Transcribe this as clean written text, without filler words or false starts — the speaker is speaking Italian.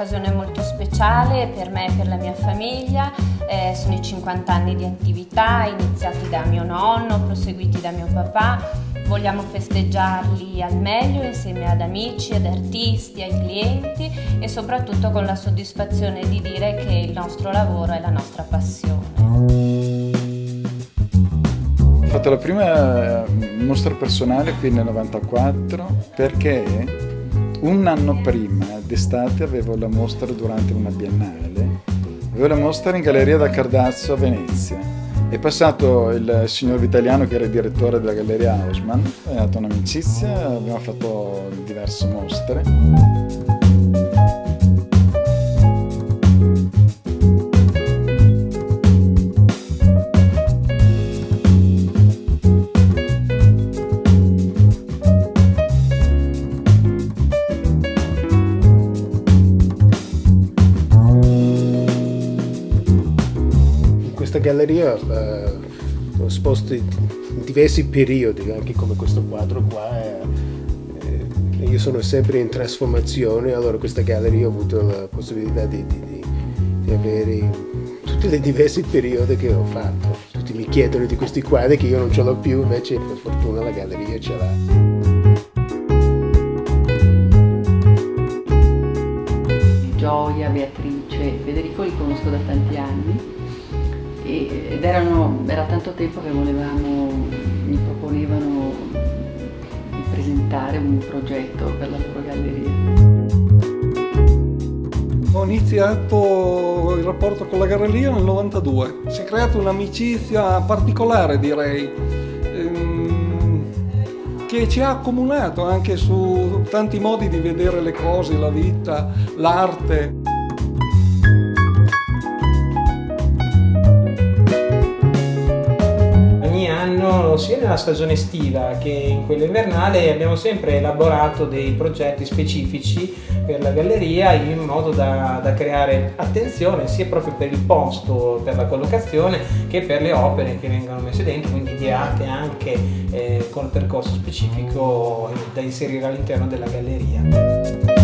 un'occasione molto speciale per me e per la mia famiglia. Sono i 50 anni di attività iniziati da mio nonno, proseguiti da mio papà. Vogliamo festeggiarli al meglio insieme ad amici, ad artisti, ai clienti e soprattutto con la soddisfazione di dire che il nostro lavoro è la nostra passione. Ho fatto la prima mostra personale qui nel 94 perché un anno prima, d'estate, avevo la mostra durante una biennale. Avevo la mostra in Galleria da Cardazzo a Venezia. È passato il signor Vitaliano, che era il direttore della Galleria Haussmann, è nata un'amicizia, abbiamo fatto diverse mostre. Questa galleria ho esposto in diversi periodi, anche come questo quadro qua. Io sono sempre in trasformazione, allora questa galleria ho avuto la possibilità di avere tutti i diversi periodi che ho fatto. Tutti mi chiedono di questi quadri che io non ce l'ho più, invece per fortuna la galleria ce l'ha. Gioia, Beatrice, Federico li conosco da tanti anni. Ed era tanto tempo che mi proponevano di presentare un progetto per la loro galleria. Ho iniziato il rapporto con la galleria nel 92, si è creata un'amicizia particolare, direi, che ci ha accomunato anche su tanti modi di vedere le cose, la vita, l'arte. Sia nella stagione estiva che in quella invernale abbiamo sempre elaborato dei progetti specifici per la galleria in modo da creare attenzione sia proprio per il posto, per la collocazione, che per le opere che vengono messe dentro, quindi ideate anche col percorso specifico da inserire all'interno della galleria.